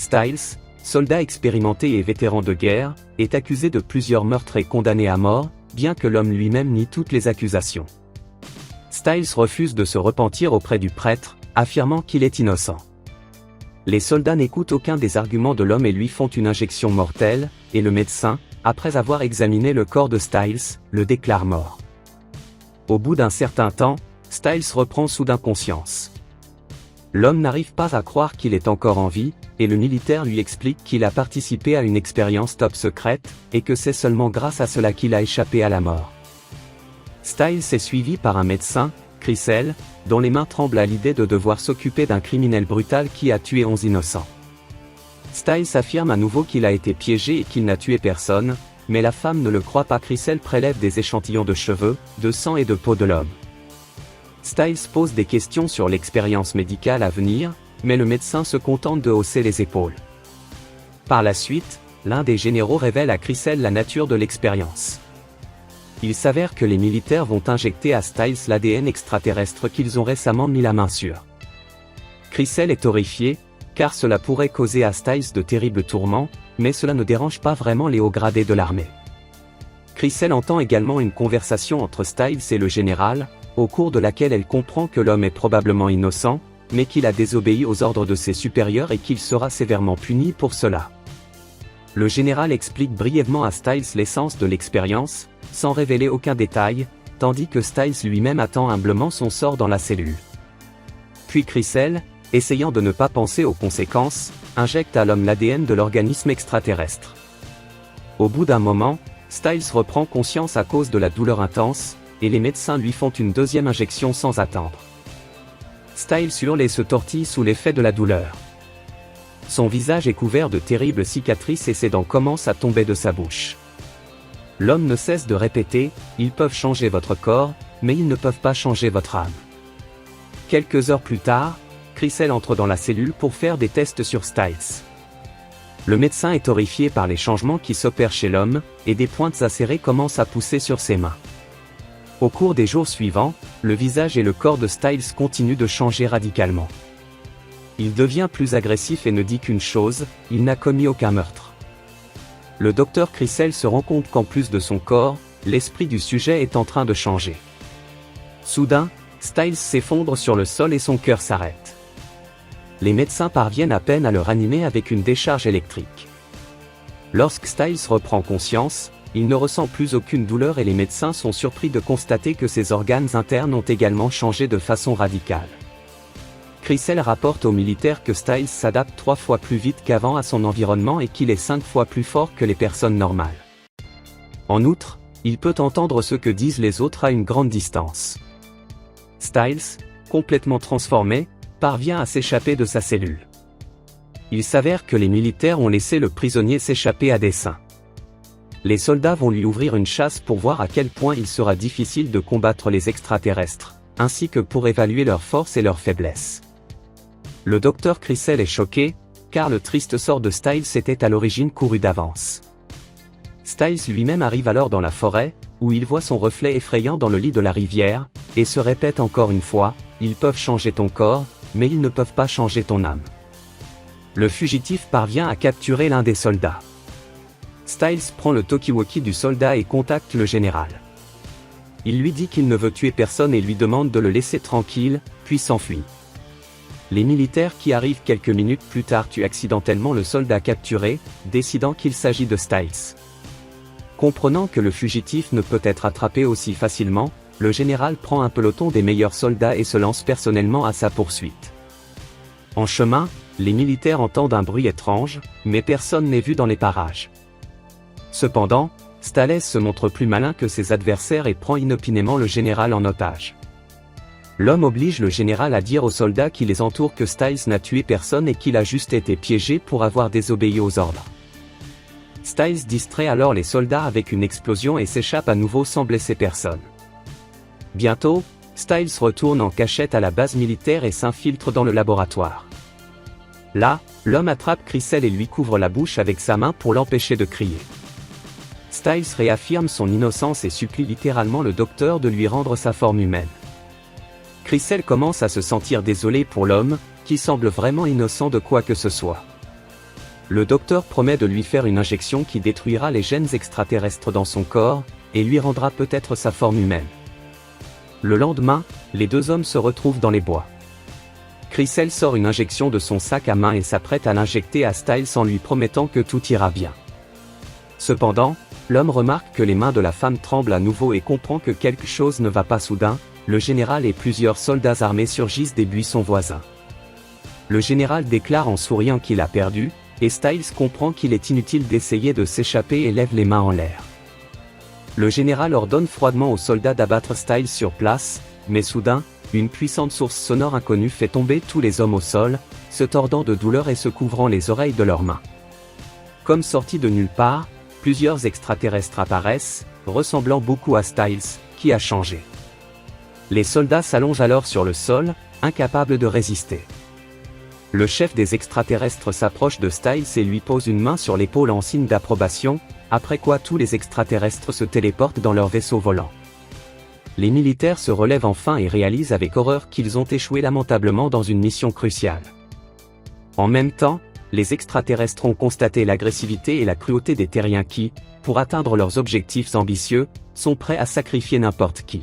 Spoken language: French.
Styles, soldat expérimenté et vétéran de guerre, est accusé de plusieurs meurtres et condamné à mort, bien que l'homme lui-même nie toutes les accusations. Styles refuse de se repentir auprès du prêtre, affirmant qu'il est innocent. Les soldats n'écoutent aucun des arguments de l'homme et lui font une injection mortelle, et le médecin, après avoir examiné le corps de Styles, le déclare mort. Au bout d'un certain temps, Styles reprend soudain conscience. L'homme n'arrive pas à croire qu'il est encore en vie, et le militaire lui explique qu'il a participé à une expérience top secrète, et que c'est seulement grâce à cela qu'il a échappé à la mort. Styles est suivi par un médecin, Chriselle, dont les mains tremblent à l'idée de devoir s'occuper d'un criminel brutal qui a tué 11 innocents. Styles affirme à nouveau qu'il a été piégé et qu'il n'a tué personne, mais la femme ne le croit pas. Chriselle prélève des échantillons de cheveux, de sang et de peau de l'homme. Styles pose des questions sur l'expérience médicale à venir, mais le médecin se contente de hausser les épaules. Par la suite, l'un des généraux révèle à Chriselle la nature de l'expérience. Il s'avère que les militaires vont injecter à Styles l'ADN extraterrestre qu'ils ont récemment mis la main sur. Chriselle est horrifiée, car cela pourrait causer à Styles de terribles tourments, mais cela ne dérange pas vraiment les hauts gradés de l'armée. Chriselle entend également une conversation entre Styles et le général, au cours de laquelle elle comprend que l'homme est probablement innocent, mais qu'il a désobéi aux ordres de ses supérieurs et qu'il sera sévèrement puni pour cela. Le général explique brièvement à Styles l'essence de l'expérience, sans révéler aucun détail, tandis que Styles lui-même attend humblement son sort dans la cellule. Puis Chriselle, essayant de ne pas penser aux conséquences, injecte à l'homme l'ADN de l'organisme extraterrestre. Au bout d'un moment, Styles reprend conscience à cause de la douleur intense, et les médecins lui font une deuxième injection sans attendre. Styles hurle et se tortille sous l'effet de la douleur. Son visage est couvert de terribles cicatrices et ses dents commencent à tomber de sa bouche. L'homme ne cesse de répéter, « Ils peuvent changer votre corps, mais ils ne peuvent pas changer votre âme. » Quelques heures plus tard, Chriselle entre dans la cellule pour faire des tests sur Styles. Le médecin est horrifié par les changements qui s'opèrent chez l'homme, et des pointes acérées commencent à pousser sur ses mains. Au cours des jours suivants, le visage et le corps de Styles continuent de changer radicalement. Il devient plus agressif et ne dit qu'une chose, il n'a commis aucun meurtre. Le docteur Chriselle se rend compte qu'en plus de son corps, l'esprit du sujet est en train de changer. Soudain, Styles s'effondre sur le sol et son cœur s'arrête. Les médecins parviennent à peine à le ranimer avec une décharge électrique. Lorsque Styles reprend conscience, il ne ressent plus aucune douleur et les médecins sont surpris de constater que ses organes internes ont également changé de façon radicale. Chriselle rapporte aux militaires que Styles s'adapte 3 fois plus vite qu'avant à son environnement et qu'il est 5 fois plus fort que les personnes normales. En outre, il peut entendre ce que disent les autres à une grande distance. Styles, complètement transformé, parvient à s'échapper de sa cellule. Il s'avère que les militaires ont laissé le prisonnier s'échapper à dessein. Les soldats vont lui ouvrir une chasse pour voir à quel point il sera difficile de combattre les extraterrestres, ainsi que pour évaluer leurs forces et leurs faiblesses. Le docteur Chriselle est choqué, car le triste sort de Styles était à l'origine couru d'avance. Styles lui-même arrive alors dans la forêt, où il voit son reflet effrayant dans le lit de la rivière, et se répète encore une fois, « Ils peuvent changer ton corps, mais ils ne peuvent pas changer ton âme. » Le fugitif parvient à capturer l'un des soldats. Styles prend le talkie-walkie du soldat et contacte le général. Il lui dit qu'il ne veut tuer personne et lui demande de le laisser tranquille, puis s'enfuit. Les militaires qui arrivent quelques minutes plus tard tuent accidentellement le soldat capturé, décidant qu'il s'agit de Styles. Comprenant que le fugitif ne peut être attrapé aussi facilement, le général prend un peloton des meilleurs soldats et se lance personnellement à sa poursuite. En chemin, les militaires entendent un bruit étrange, mais personne n'est vu dans les parages. Cependant, Styles se montre plus malin que ses adversaires et prend inopinément le général en otage. L'homme oblige le général à dire aux soldats qui les entourent que Styles n'a tué personne et qu'il a juste été piégé pour avoir désobéi aux ordres. Styles distrait alors les soldats avec une explosion et s'échappe à nouveau sans blesser personne. Bientôt, Styles retourne en cachette à la base militaire et s'infiltre dans le laboratoire. Là, l'homme attrape Chriselle et lui couvre la bouche avec sa main pour l'empêcher de crier. Styles réaffirme son innocence et supplie littéralement le docteur de lui rendre sa forme humaine. Chriselle commence à se sentir désolée pour l'homme, qui semble vraiment innocent de quoi que ce soit. Le docteur promet de lui faire une injection qui détruira les gènes extraterrestres dans son corps, et lui rendra peut-être sa forme humaine. Le lendemain, les deux hommes se retrouvent dans les bois. Crystal sort une injection de son sac à main et s'apprête à l'injecter à Styles en lui promettant que tout ira bien. Cependant, l'homme remarque que les mains de la femme tremblent à nouveau et comprend que quelque chose ne va pas soudain. Le général et plusieurs soldats armés surgissent des buissons voisins. Le général déclare en souriant qu'il a perdu, et Styles comprend qu'il est inutile d'essayer de s'échapper et lève les mains en l'air. Le général ordonne froidement aux soldats d'abattre Styles sur place, mais soudain, une puissante source sonore inconnue fait tomber tous les hommes au sol, se tordant de douleur et se couvrant les oreilles de leurs mains. Comme sortis de nulle part, plusieurs extraterrestres apparaissent, ressemblant beaucoup à Styles, qui a changé. Les soldats s'allongent alors sur le sol, incapables de résister. Le chef des extraterrestres s'approche de Styles et lui pose une main sur l'épaule en signe d'approbation, après quoi tous les extraterrestres se téléportent dans leur vaisseau volant. Les militaires se relèvent enfin et réalisent avec horreur qu'ils ont échoué lamentablement dans une mission cruciale. En même temps, les extraterrestres ont constaté l'agressivité et la cruauté des terriens qui, pour atteindre leurs objectifs ambitieux, sont prêts à sacrifier n'importe qui.